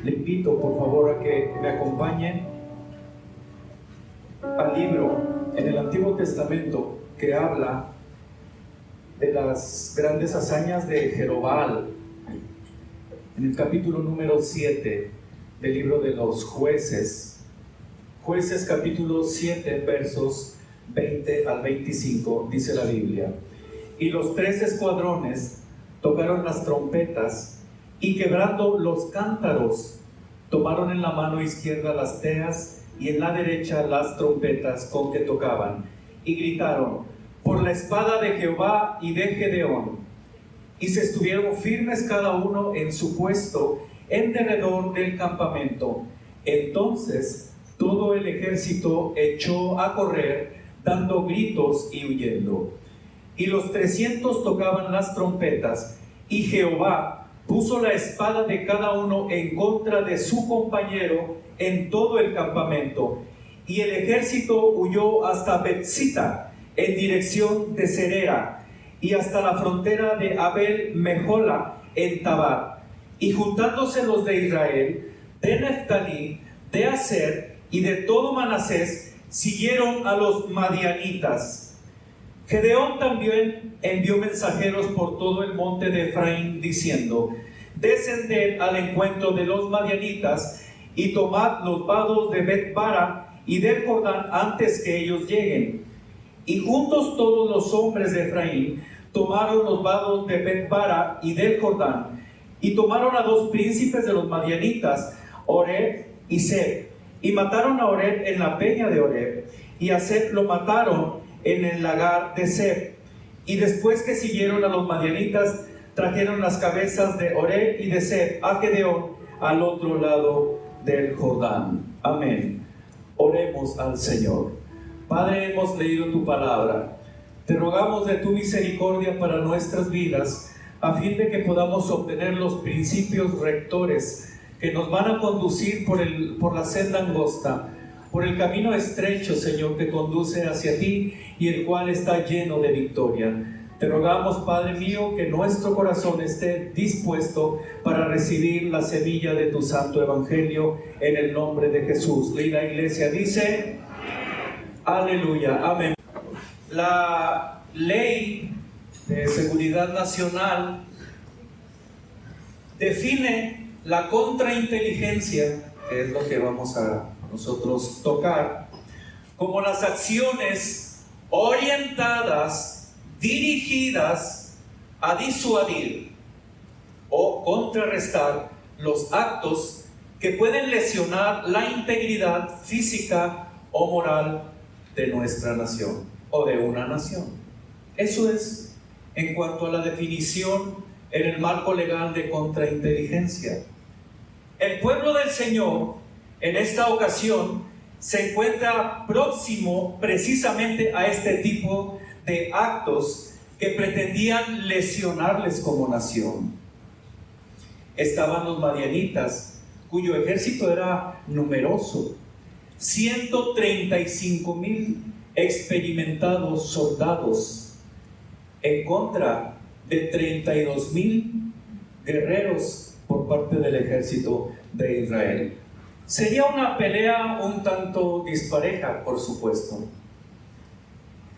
Le invito por favor a que me acompañen al libro en el Antiguo Testamento que habla de las grandes hazañas de Jerobal, en el capítulo número 7 del libro de los Jueces. Jueces capítulo 7 versos 20 al 25, dice la Biblia: y los 3 escuadrones tocaron las trompetas, y quebrando los cántaros, tomaron en la mano izquierda las teas y en la derecha las trompetas con que tocaban, y gritaron: por la espada de Jehová y de Gedeón. Y se estuvieron firmes cada uno en su puesto en derredor del campamento. Entonces todo el ejército echó a correr, dando gritos y huyendo. Y los 300 tocaban las trompetas, y Jehová puso la espada de cada uno en contra de su compañero en todo el campamento. Y el ejército huyó hasta Betzita, en dirección de Serera, y hasta la frontera de Abel Mejola en Tabar. Y juntándose los de Israel, de Neftalí, de Aser y de todo Manasés, siguieron a los madianitas. Gedeón también envió mensajeros por todo el monte de Efraín, diciendo: descended al encuentro de los madianitas y tomad los vados de Bet-bara y del Jordán antes que ellos lleguen. Y juntos todos los hombres de Efraín tomaron los vados de Bet-bara y del Jordán, y tomaron a 2 príncipes de los madianitas, Oreb y Seb, y mataron a Oreb en la peña de Oreb, y a Seb lo mataron en el lagar de Seb. Y después que siguieron a los madianitas, trajeron las cabezas de Oreb y de Seb a Gedeón al otro lado del Jordán. Amén. Oremos al Señor. Padre, hemos leído tu palabra. Te rogamos de tu misericordia para nuestras vidas, a fin de que podamos obtener los principios rectores que nos van a conducir por la senda angosta, por el camino estrecho, Señor, que conduce hacia ti y el cual está lleno de victoria. Te rogamos, Padre mío, que nuestro corazón esté dispuesto para recibir la semilla de tu santo evangelio, en el nombre de Jesús. Y la iglesia dice: aleluya, amén. La ley de seguridad nacional define la contrainteligencia, que es lo que vamos a nosotros tocar, como las acciones orientadas, dirigidas a disuadir o contrarrestar los actos que pueden lesionar la integridad física o moral de nuestra nación o de una nación. Eso es en cuanto a la definición en el marco legal de contrainteligencia. El pueblo del Señor en esta ocasión se encuentra próximo precisamente a este tipo de actos que pretendían lesionarles como nación. Estaban los madianitas, cuyo ejército era numeroso, 135,000 experimentados soldados en contra de 32,000 guerreros por parte del ejército de Israel. Sería una pelea un tanto dispareja, por supuesto.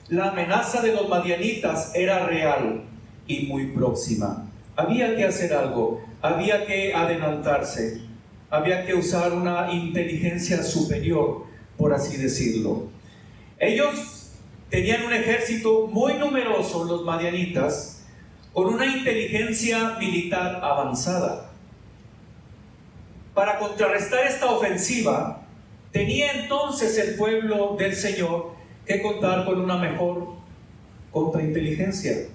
La amenaza de los madianitas era real y muy próxima. Había que hacer algo, había que adelantarse, había que usar una inteligencia superior, por así decirlo. Ellos tenían un ejército muy numeroso, los madianitas, con una inteligencia militar avanzada. Para contrarrestar esta ofensiva, tenía entonces el pueblo del Señor que contar con una mejor contrainteligencia.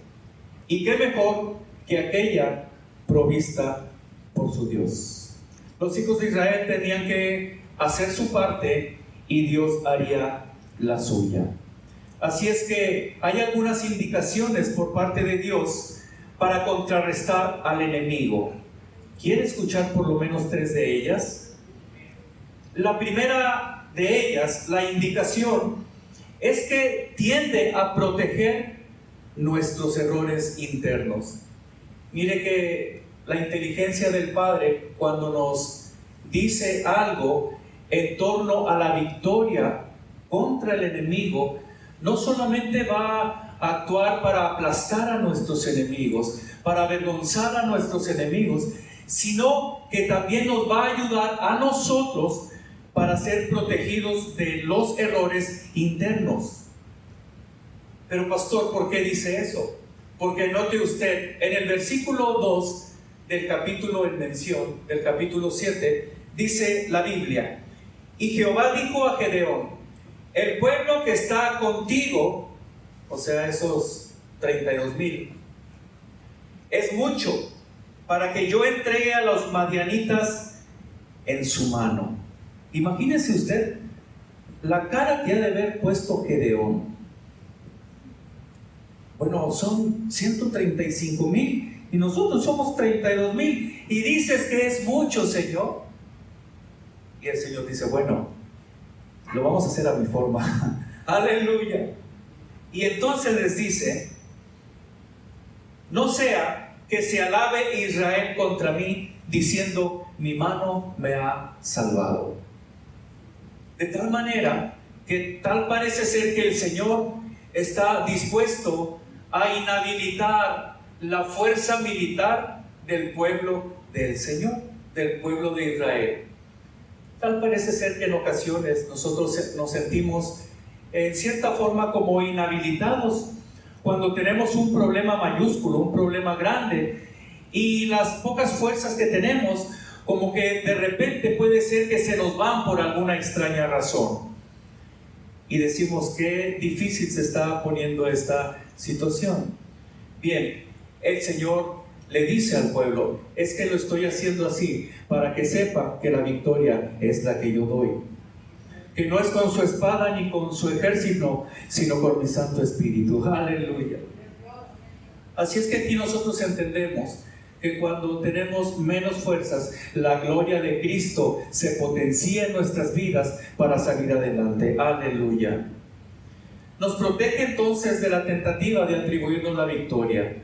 ¿Y qué mejor que aquella provista por su Dios? Los hijos de Israel tenían que hacer su parte y Dios haría la suya. Así es que hay algunas indicaciones por parte de Dios para contrarrestar al enemigo. ¿Quiere escuchar por lo menos 3 de ellas? La primera de ellas, la indicación, es que tiende a proteger nuestros errores internos. Mire que la inteligencia del Padre, cuando nos dice algo en torno a la victoria contra el enemigo, no solamente va a actuar para aplastar a nuestros enemigos, para avergonzar a nuestros enemigos, sino que también nos va a ayudar a nosotros para ser protegidos de los errores internos. Pero pastor, ¿por qué dice eso? Porque note usted, en el versículo 2 del capítulo en mención, del capítulo 7, dice la Biblia: y Jehová dijo a Gedeón, el pueblo que está contigo, o sea, esos 32,000, es mucho para que yo entregue a los madianitas en su mano. Imagínese usted la cara que ha de haber puesto Gedeón. Bueno, son 135,000 y nosotros somos 32,000 y dices que es mucho, Señor. Y el Señor dice, bueno, lo vamos a hacer a mi forma. Aleluya. Y entonces les dice, no sea que se alabe Israel contra mí, diciendo, mi mano me ha salvado. De tal manera que tal parece ser que el Señor está dispuesto a inhabilitar la fuerza militar del pueblo del Señor, del pueblo de Israel. Tal parece ser que en ocasiones nosotros nos sentimos en cierta forma como inhabilitados cuando tenemos un problema mayúsculo, un problema grande, y las pocas fuerzas que tenemos como que de repente puede ser que se nos van por alguna extraña razón. Y decimos, qué difícil se está poniendo esta situación. Bien, el Señor le dice al pueblo, es que lo estoy haciendo así, para que sepa que la victoria es la que yo doy. Que no es con su espada ni con su ejército, sino con mi Santo Espíritu. Aleluya. Así es que aquí nosotros entendemos que cuando tenemos menos fuerzas, la gloria de Cristo se potencia en nuestras vidas para salir adelante. Aleluya. Nos protege entonces de la tentativa de atribuirnos la victoria.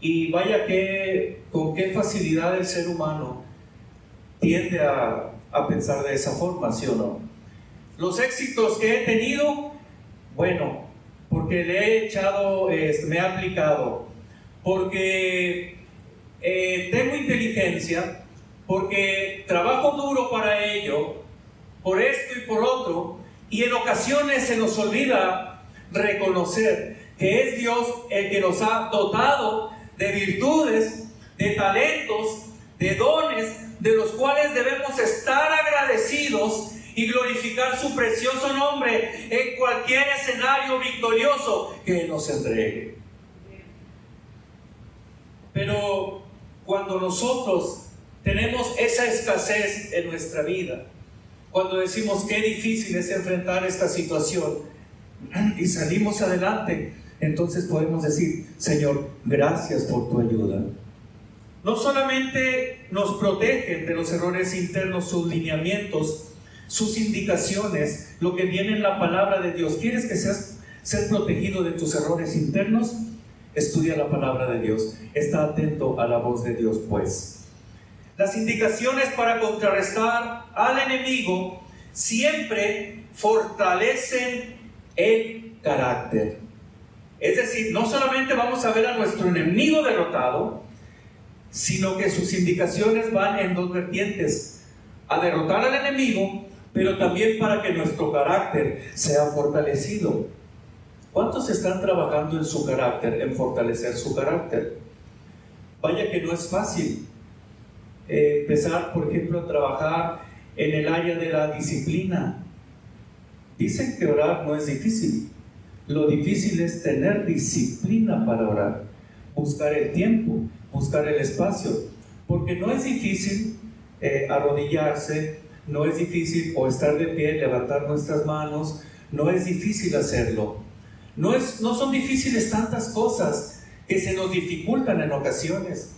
Y vaya que con qué facilidad el ser humano tiende a pensar de esa forma, ¿sí o no? Los éxitos que he tenido, bueno, porque le he echado, me he aplicado, porque tengo inteligencia, porque trabajo duro para ello, por esto y por otro, y en ocasiones se nos olvida reconocer que es Dios el que nos ha dotado de virtudes, de talentos, de dones, de los cuales debemos estar agradecidos y glorificar su precioso nombre en cualquier escenario victorioso que Él nos entregue. Pero cuando nosotros tenemos esa escasez en nuestra vida, cuando decimos qué difícil es enfrentar esta situación y salimos adelante, entonces podemos decir, Señor, gracias por tu ayuda. No solamente nos protegen de los errores internos, sus lineamientos, sus indicaciones, lo que viene en la palabra de Dios. ¿Quieres que seas protegido de tus errores internos? Estudia la palabra de Dios. Está atento a la voz de Dios, pues. Las indicaciones para contrarrestar al enemigo siempre fortalecen el carácter. Es decir, no solamente vamos a ver a nuestro enemigo derrotado, sino que sus indicaciones van en dos vertientes: a derrotar al enemigo, pero también para que nuestro carácter sea fortalecido. ¿Cuántos están trabajando en su carácter, en fortalecer su carácter? Vaya que no es fácil empezar, por ejemplo, a trabajar en el área de la disciplina. Dicen que orar no es difícil. Lo difícil es tener disciplina para orar, buscar el tiempo, buscar el espacio, porque no es difícil arrodillarse, no es difícil o estar de pie, levantar nuestras manos, no es difícil hacerlo. No son difíciles tantas cosas que se nos dificultan en ocasiones.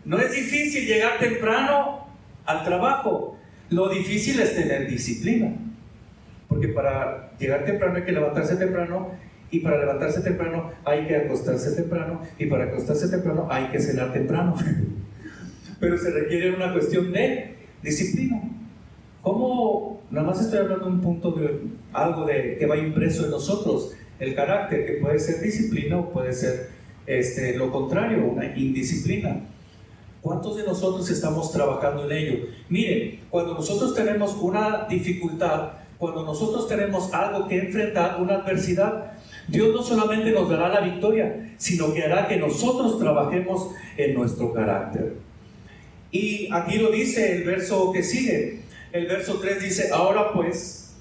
No es difícil llegar temprano al trabajo, lo difícil es tener disciplina, porque para llegar temprano hay que levantarse temprano, y para levantarse temprano hay que acostarse temprano, y para acostarse temprano hay que cenar temprano. Pero se requiere una cuestión de disciplina. ¿Cómo? Nada más estoy hablando de un punto de algo de que va impreso en nosotros, el carácter, que puede ser disciplina o puede ser lo contrario, una indisciplina. ¿Cuántos de nosotros estamos trabajando en ello? Miren, cuando nosotros tenemos una dificultad, cuando nosotros tenemos algo que enfrentar, una adversidad, Dios no solamente nos dará la victoria, sino que hará que nosotros trabajemos en nuestro carácter. Y aquí lo dice el verso que sigue. El verso 3 dice: ahora pues,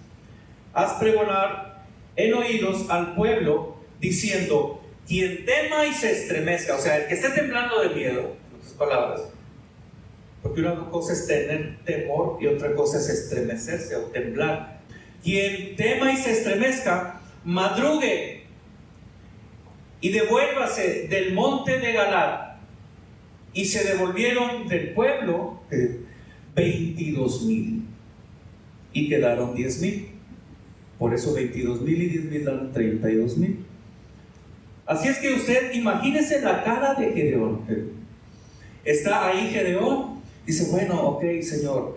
haz pregonar en oídos al pueblo, diciendo: quien tema y se estremezca, o sea, el que esté temblando de miedo, en otras palabras, porque una cosa es tener temor y otra cosa es estremecerse o temblar. Quien tema y se estremezca, madrugue y devuélvase del monte de Galaad. Y se devolvieron del pueblo 22,000 y quedaron 10,000. Por eso 22,000 y 10,000 dan 32,000. Así es que usted imagínese la cara de Gedeón. Está ahí Gedeón, dice: bueno, ok, Señor,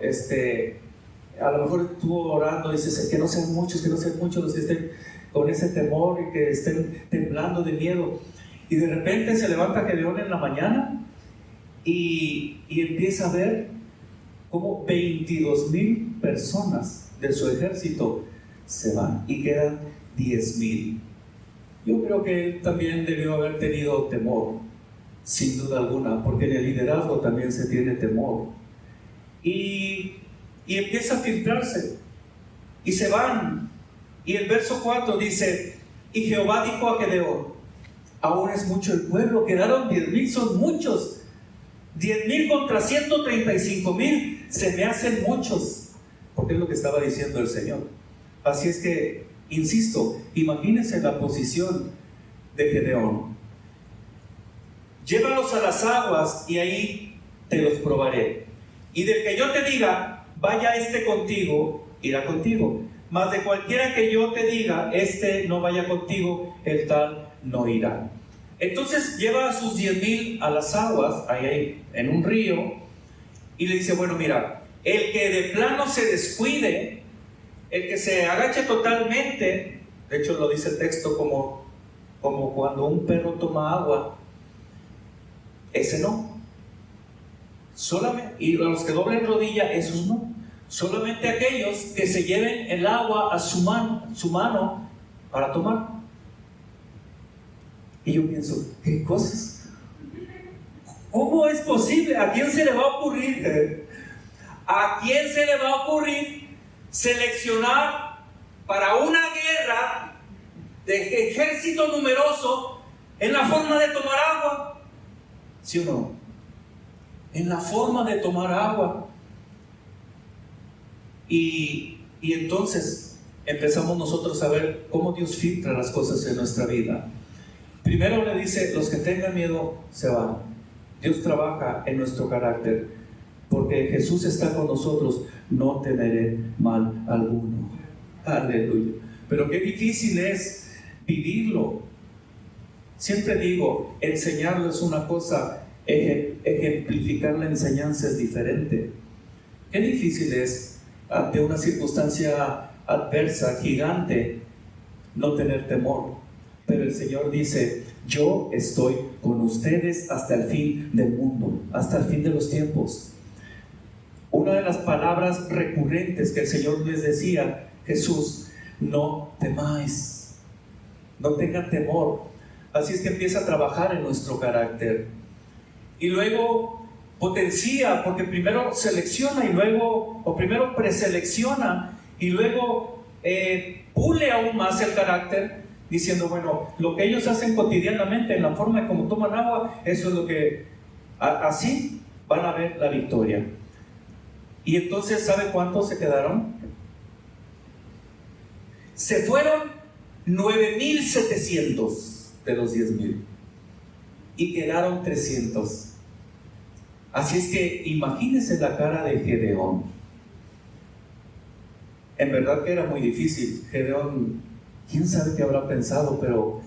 a lo mejor estuvo orando, dice que no sean muchos los que estén con ese temor y que estén temblando de miedo. Y de repente se levanta Gedeón en la mañana y empieza a ver cómo 22,000 personas de su ejército se van y quedan 10,000. Yo creo que él también debió haber tenido temor, sin duda alguna, porque en el liderazgo también se tiene temor. Y empieza a filtrarse y se van. Y el verso 4 dice: y Jehová dijo a Gedeón: aún es mucho el pueblo, quedaron 10,000, son muchos. 10,000 contra 135,000 se me hacen muchos, porque es lo que estaba diciendo el Señor. Así es que, insisto, imagínense la posición de Gedeón. Llévalos a las aguas y ahí te los probaré. Y del que yo te diga: vaya contigo, irá contigo. Mas de cualquiera que yo te diga: no vaya contigo, el tal no irá. Entonces lleva a sus 10,000 a las aguas, ahí en un río, y le dice: bueno, mira, el que de plano se descuide, el que se agache totalmente, de hecho lo dice el texto como cuando un perro toma agua, ese no. Solamente, y los que doblen rodilla, esos no. Solamente aquellos que se lleven el agua a su mano para tomar. Y yo pienso: ¿qué cosas? ¿Cómo es posible? ¿A quién se le va a ocurrir? ¿A quién se le va a ocurrir seleccionar para una guerra de ejército numeroso en la forma de tomar agua? ¿Sí o no? En la forma de tomar agua. Y entonces empezamos nosotros a ver cómo Dios filtra las cosas en nuestra vida. Primero le dice: los que tengan miedo se van. Dios trabaja en nuestro carácter, porque Jesús está con nosotros: no temeré mal alguno. Aleluya. Pero qué difícil es vivirlo. Siempre digo, enseñarlo es una cosa, ejemplificar la enseñanza es diferente. Qué difícil es, ante una circunstancia adversa, gigante, no tener temor. Pero el Señor dice: yo estoy con ustedes hasta el fin del mundo, hasta el fin de los tiempos. Una de las palabras recurrentes que el Señor les decía, Jesús: no temáis, no tengan temor. Así es que empieza a trabajar en nuestro carácter. Y luego potencia, porque primero selecciona y luego, o primero preselecciona y luego pule aún más el carácter, diciendo: bueno, lo que ellos hacen cotidianamente, en la forma en como toman agua, eso es lo que, así van a ver la victoria. Y entonces, ¿sabe cuántos se quedaron? Se fueron 9,700 de los 10,000 y quedaron 300. Así es que imagínense la cara de Gedeón. En verdad que era muy difícil. Gedeón, quién sabe qué habrá pensado, pero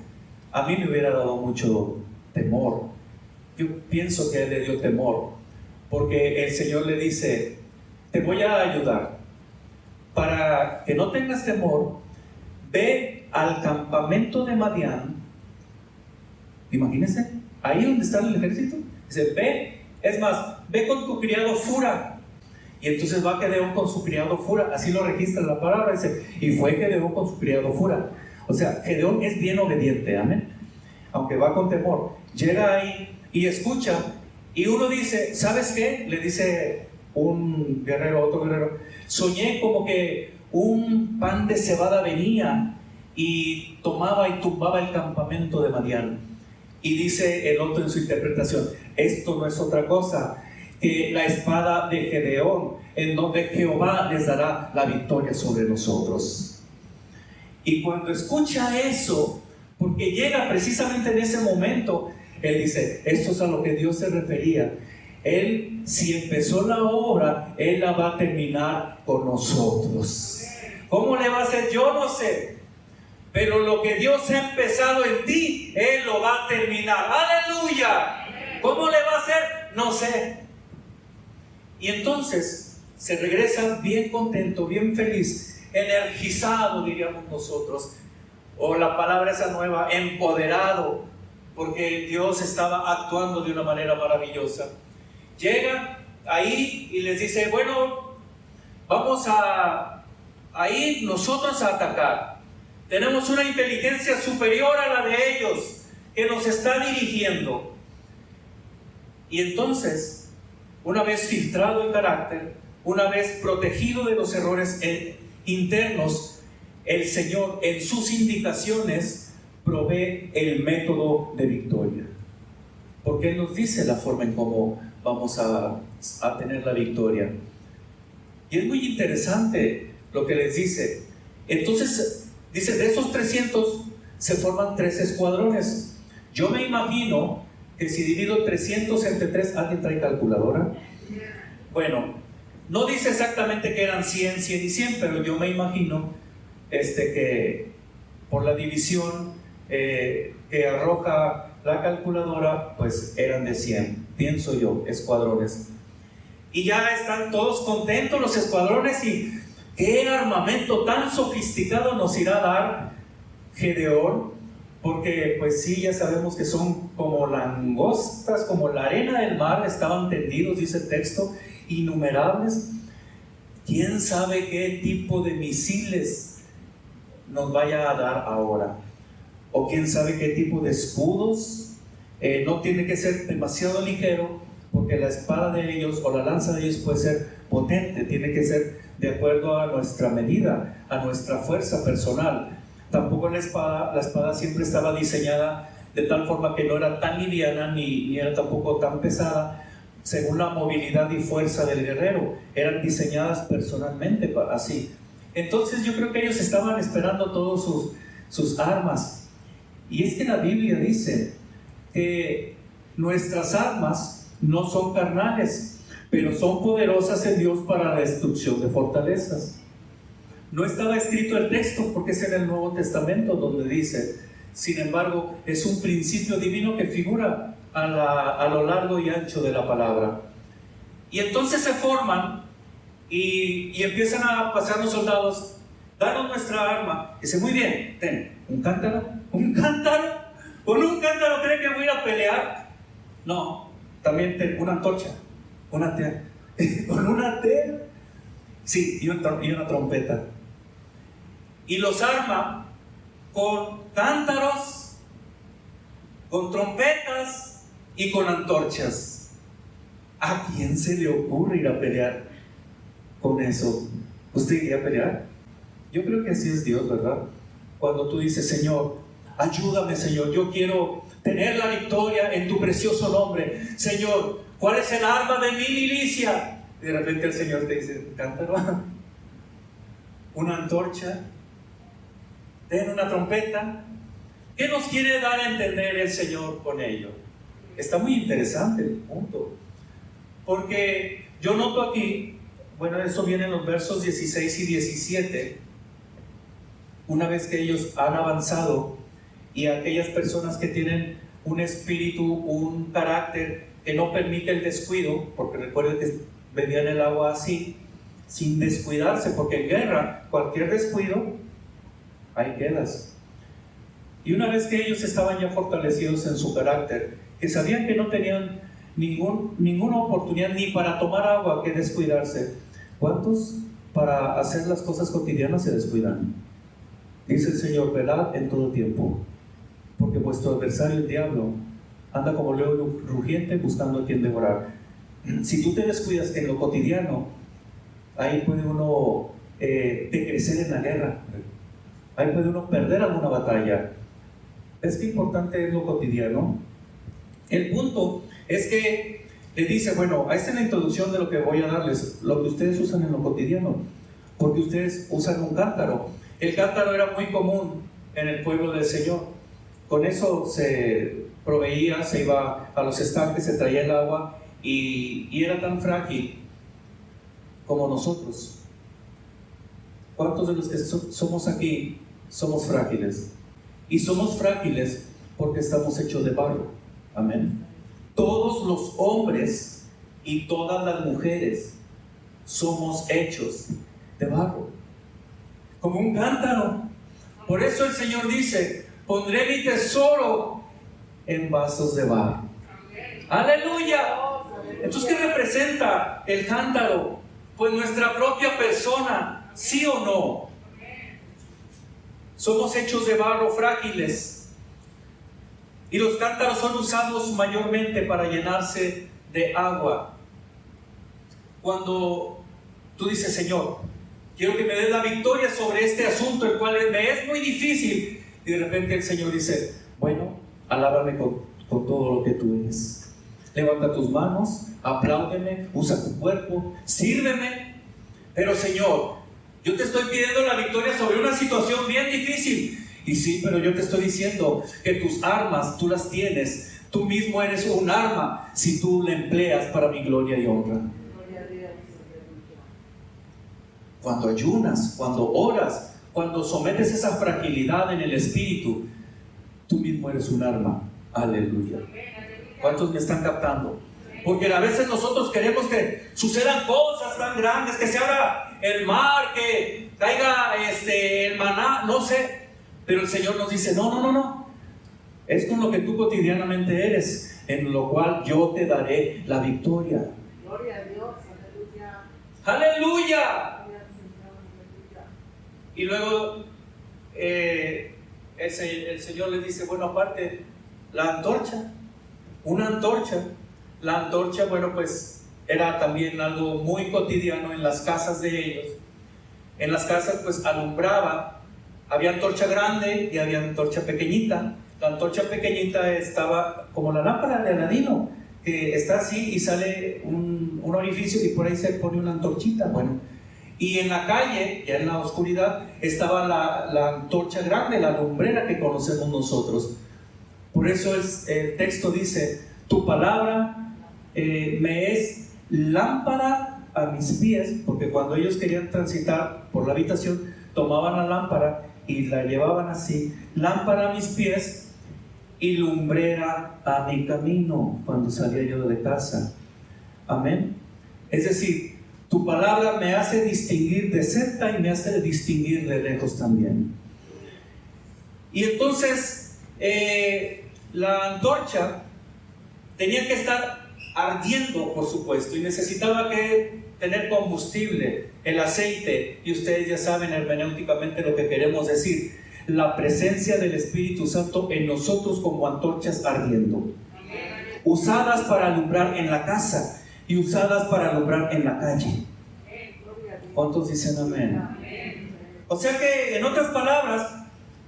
a mí me hubiera dado mucho temor. Yo pienso que él le dio temor, porque el Señor le dice: te voy a ayudar. Para que no tengas temor, ve al campamento de Madián. Imagínense, ahí donde está el ejército. Dice, ve, es más, ve con tu criado Fura. Y entonces va Gedeón con su criado Fura. Así lo registra la palabra. Dice, y fue Gedeón con su criado Fura. O sea, Gedeón es bien obediente, amén. Aunque va con temor. Llega ahí y escucha. Y uno dice, ¿sabes qué? Le dice un guerrero a otro guerrero, soñé como que un pan de cebada venía y tomaba y tumbaba el campamento de Madián. Y dice el otro en su interpretación, esto no es otra cosa que la espada de Gedeón, en donde Jehová les dará la victoria sobre nosotros. Y cuando escucha eso, porque llega precisamente en ese momento, él dice, esto es a lo que Dios se refería. Él, si empezó la obra, Él la va a terminar con nosotros. ¿Cómo le va a hacer? Yo no sé. Pero lo que Dios ha empezado en ti, Él lo va a terminar. ¡Aleluya! ¿Cómo le va a hacer? No sé. Y entonces se regresa bien contento, bien feliz, energizado, diríamos nosotros. O la palabra esa nueva, empoderado, porque Dios estaba actuando de una manera maravillosa. Llega ahí y les dice, bueno, vamos a ir nosotros a atacar. Tenemos una inteligencia superior a la de ellos que nos está dirigiendo. Y entonces, una vez filtrado el carácter, una vez protegido de los errores internos, el Señor en sus indicaciones provee el método de victoria. Porque Él nos dice la forma en cómo vamos a tener la victoria. Y es muy interesante lo que les dice. Entonces, dice, de esos 300 se forman 3 escuadrones. Yo me imagino que si divido 300 entre 3, ¿alguien trae calculadora? Bueno, no dice exactamente que eran 100, 100 y 100, pero yo me imagino que por la división que arroja la calculadora, pues eran de 100, pienso yo, escuadrones. Y ya están todos contentos los escuadrones. Y ¿qué armamento tan sofisticado nos irá a dar Gedeón? Porque pues sí, ya sabemos que son como langostas, como la arena del mar, estaban tendidos, dice el texto, innumerables. ¿Quién sabe qué tipo de misiles nos vaya a dar ahora? O quién sabe qué tipo de escudos. No tiene que ser demasiado ligero, porque la espada de ellos o la lanza de ellos puede ser potente, tiene que ser de acuerdo a nuestra medida, a nuestra fuerza personal. Tampoco la espada siempre estaba diseñada de tal forma que no era tan liviana ni era tampoco tan pesada, según la movilidad y fuerza del guerrero. Eran diseñadas personalmente así. Entonces yo creo que ellos estaban esperando todas sus armas. Y es que la Biblia dice que nuestras armas no son carnales, pero son poderosas en Dios para la destrucción de fortalezas. No estaba escrito el texto porque es en el Nuevo Testamento donde dice, sin embargo, es un principio divino que figura a lo largo y ancho de la palabra. Y entonces se forman y empiezan a pasar los soldados, danos nuestra arma. Dice, muy bien, ten un cántaro. ¿Un cántaro? ¿Con un cántaro cree que voy a ir a pelear? No, también ten una antorcha, una tela. ¿Con una tela? Sí, y una trompeta. Y los arma con cántaros, con trompetas y con antorchas. ¿A quién se le ocurre ir a pelear con eso? ¿Usted iría a pelear? Yo creo que así es Dios, ¿verdad? Cuando tú dices, Señor, ayúdame, Señor, yo quiero tener la victoria en tu precioso nombre. Señor, ¿cuál es el arma de mi milicia? Y de repente el Señor te dice, cántalo, una antorcha, ten una trompeta. ¿Qué nos quiere dar a entender el Señor con ello? Está muy interesante el punto, porque yo noto aquí, bueno, eso viene en los versos 16 y 17, una vez que ellos han avanzado y aquellas personas que tienen un espíritu, un carácter que no permite el descuido, porque recuerden que vendían el agua así, sin descuidarse, porque en guerra, cualquier descuido, ahí quedas. Y una vez que ellos estaban ya fortalecidos en su carácter, que sabían que no tenían ninguna oportunidad ni para tomar agua que descuidarse, ¿cuántos para hacer las cosas cotidianas se descuidan? Dice el Señor, velad en todo tiempo, porque vuestro adversario el diablo anda como león rugiente buscando a quien devorar. Si tú te descuidas en lo cotidiano, ahí puede uno decrecer en la guerra, ahí puede uno perder alguna batalla. Es que importante es lo cotidiano. El punto es que le dice, bueno, esta es la introducción de lo que voy a darles, lo que ustedes usan en lo cotidiano, porque ustedes usan un cántaro. El cántaro era muy común en el pueblo del Señor. Con eso se proveía, se iba a los estanques, se traía el agua y era tan frágil como nosotros. ¿Cuántos de los que somos aquí somos frágiles? Y somos frágiles porque estamos hechos de barro. Amén. Todos los hombres y todas las mujeres somos hechos de barro, como un cántaro. Por eso el Señor dice, pondré mi tesoro en vasos de barro. ¡Aleluya! Entonces, ¿qué representa el cántaro? Pues nuestra propia persona, ¿sí o no? Somos hechos de barro, frágiles. Y los cántaros son usados mayormente para llenarse de agua. Cuando tú dices, Señor, quiero que me des la victoria sobre este asunto, el cual me es muy difícil. Y de repente el Señor dice, bueno, alábame con todo lo que tú eres. Levanta tus manos, apláudeme, usa tu cuerpo, sírveme. Pero Señor, yo te estoy pidiendo la victoria sobre una situación bien difícil. Y sí, pero yo te estoy diciendo que tus armas, tú las tienes. Tú mismo eres un arma si tú la empleas para mi gloria y honra. Cuando ayunas, cuando oras, cuando sometes esa fragilidad en el espíritu, tú mismo eres un arma. Aleluya. ¿Cuántos me están captando? Porque a veces nosotros queremos que sucedan cosas tan grandes, que se abra el mar, que caiga el maná, no sé. Pero el Señor nos dice, no. Es con lo que tú cotidianamente eres, en lo cual yo te daré la victoria. Gloria a Dios, aleluya. ¡Aleluya! Y luego el Señor les dice, bueno, aparte, la antorcha, una antorcha. La antorcha, bueno, pues era también algo muy cotidiano en las casas de ellos. En las casas, pues alumbraba. Había antorcha grande y había antorcha pequeñita. La antorcha pequeñita estaba como la lámpara de Aladino, que está así y sale un orificio y por ahí se pone una antorchita. Bueno, y en la calle, ya en la oscuridad, estaba la antorcha grande, la lumbrera que conocemos nosotros. Por eso el texto dice, tu palabra me es lámpara a mis pies, porque cuando ellos querían transitar por la habitación, tomaban la lámpara y la llevaban así, lámpara a mis pies y lumbrera a mi camino cuando salía yo de casa. Amén. Es decir, tu palabra me hace distinguir de cerca y me hace distinguir de lejos también. Y entonces la antorcha tenía que estar ardiendo, por supuesto, y necesitaba que tener combustible, el aceite, y ustedes ya saben hermenéuticamente lo que queremos decir, la presencia del Espíritu Santo en nosotros como antorchas ardiendo, usadas para alumbrar en la casa y usadas para alumbrar en la calle. ¿Cuántos dicen amén? O sea que, en otras palabras,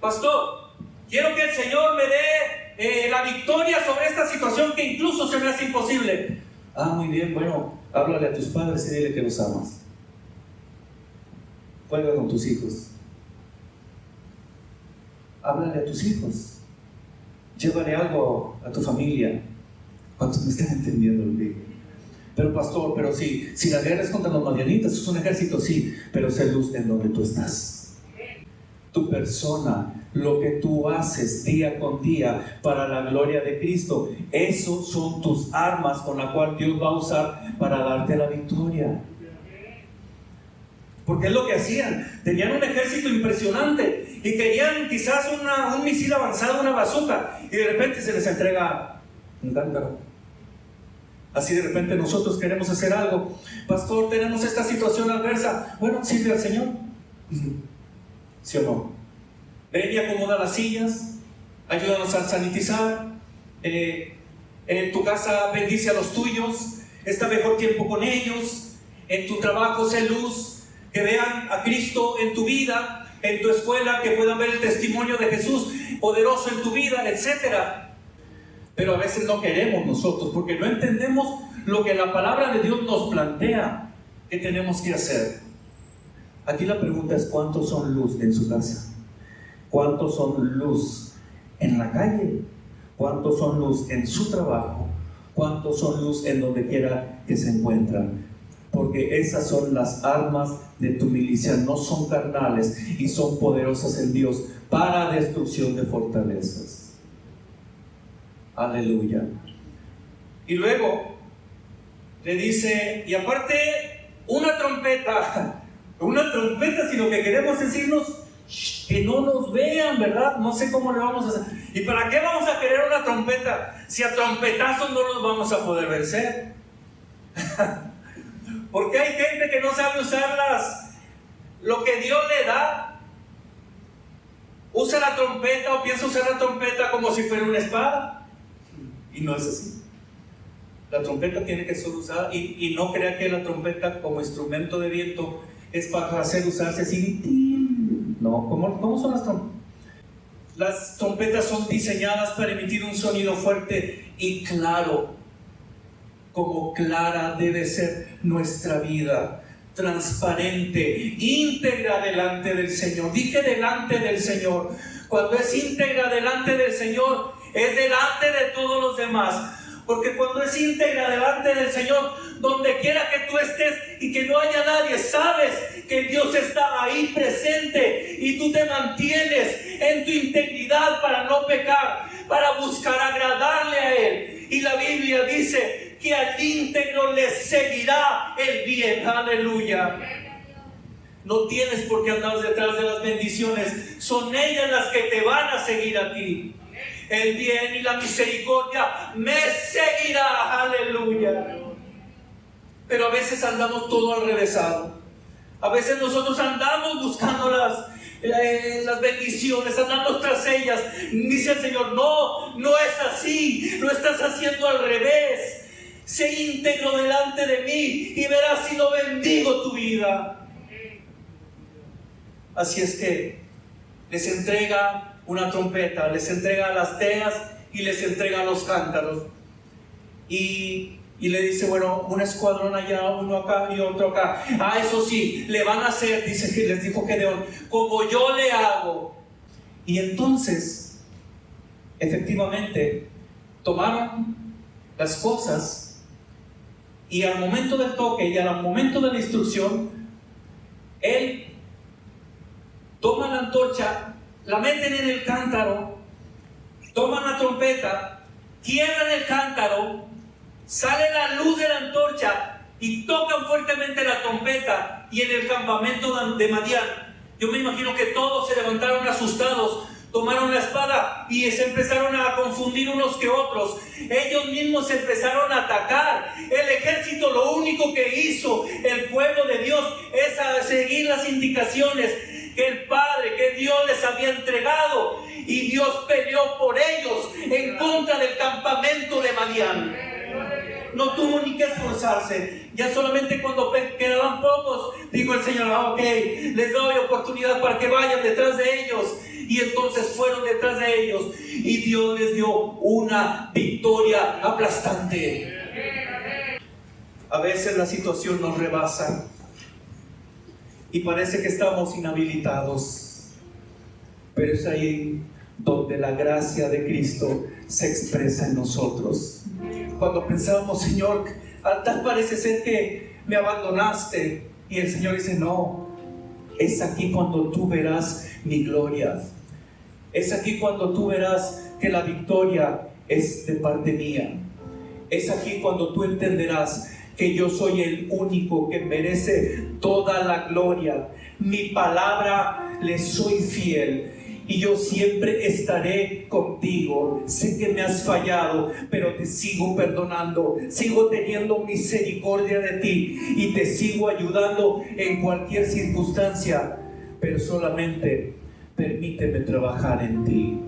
pastor, quiero que el Señor me dé la victoria sobre esta situación que incluso se me hace imposible. Ah, muy bien, bueno, háblale a tus padres y dile que los amas. Juega con tus hijos. Háblale a tus hijos. Llévale algo a tu familia. ¿Cuántos me están entendiendo lo que digo? Pero pastor, pero si la guerra es contra los madianitas, es un ejército, sí, pero sé luz en donde tú estás. Tu persona, lo que tú haces día con día para la gloria de Cristo, esos son tus armas con las cuales Dios va a usar para darte la victoria. Porque es lo que hacían. Tenían un ejército impresionante y querían quizás un misil avanzado, una bazooka, y de repente se les entrega un cántaro. Así de repente nosotros queremos hacer algo. Pastor, tenemos esta situación adversa. Bueno, sirve al Señor. ¿Sí o no? Ven y acomoda las sillas, ayúdanos a sanitizar. En tu casa bendice a los tuyos, está mejor tiempo con ellos. En tu trabajo sé luz, que vean a Cristo en tu vida. En tu escuela, que puedan ver el testimonio de Jesús poderoso en tu vida, etc. Pero a veces no queremos nosotros, porque no entendemos lo que la palabra de Dios nos plantea que tenemos que hacer. Aquí la pregunta es: ¿cuántos son luz en su casa? ¿Cuántos son luz en la calle? ¿Cuántos son luz en su trabajo? ¿Cuántos son luz en donde quiera que se encuentran? Porque esas son las armas de tu milicia, no son carnales y son poderosas en Dios para destrucción de fortalezas. Aleluya. Y luego le dice, y aparte una trompeta, si lo que queremos es decirnos que no nos vean, ¿verdad? No sé cómo le vamos a hacer. ¿Y para qué vamos a querer una trompeta si a trompetazos no los vamos a poder vencer? Porque hay gente que no sabe usarlas, lo que Dios le da. Usa la trompeta o piensa usar la trompeta como si fuera una espada, y no es así. La trompeta tiene que ser usada, y no crea que la trompeta como instrumento de viento es para hacer usarse así. No, ¿cómo son las trompetas? Las trompetas son diseñadas para emitir un sonido fuerte y claro, como clara debe ser nuestra vida, transparente, íntegra delante del Señor. Dije delante del Señor. Cuando es íntegra delante del Señor, es delante de todos los demás. Porque cuando es íntegra delante del Señor, donde quiera que tú estés y que no haya nadie, sabes que Dios está ahí presente y tú te mantienes en tu integridad para no pecar, para buscar agradarle a Él. Y la Biblia dice que al íntegro le seguirá el bien. Aleluya. No tienes por qué andar detrás de las bendiciones, son ellas las que te van a seguir a ti. El bien y la misericordia me seguirá. Aleluya. Pero a veces andamos todo al revésado. A veces nosotros andamos buscando las bendiciones, andamos tras ellas. Dice el Señor, no es así, lo estás haciendo al revés. Sé íntegro delante de mí y verás si no bendigo tu vida. Así es que les entrega una trompeta, les entrega las teas y les entrega los cántaros. Y le dice, bueno, un escuadrón allá, uno acá y otro acá. Eso sí, le van a hacer, dice que les dijo Gedeón, como yo le hago. Y entonces, efectivamente, tomaron las cosas y al momento del toque y al momento de la instrucción, él toma la antorcha, la meten en el cántaro, toman la trompeta, quiebran el cántaro, sale la luz de la antorcha y tocan fuertemente la trompeta. Y en el campamento de Madián, yo me imagino que todos se levantaron asustados, tomaron la espada y se empezaron a confundir unos que otros. Ellos mismos se empezaron a atacar. El ejército lo único que hizo el pueblo de Dios es seguir las indicaciones que el Padre, que Dios les había entregado, y Dios peleó por ellos en contra del campamento de Madián. No tuvo ni que esforzarse. Ya solamente cuando quedaban pocos, dijo el Señor, ok, les doy oportunidad para que vayan detrás de ellos. Y entonces fueron detrás de ellos y Dios les dio una victoria aplastante. A veces la situación nos rebasa y parece que estamos inhabilitados, pero es ahí donde la gracia de Cristo se expresa en nosotros. Cuando pensamos, Señor, tal parece ser que me abandonaste, y el Señor dice, no, es aquí cuando tú verás mi gloria. Es aquí cuando tú verás que la victoria es de parte mía. Es aquí cuando tú entenderás que yo soy el único que merece toda la gloria. Mi palabra le soy fiel y yo siempre estaré contigo. Sé que me has fallado, pero te sigo perdonando, sigo teniendo misericordia de ti y te sigo ayudando en cualquier circunstancia, pero solamente permíteme trabajar en ti.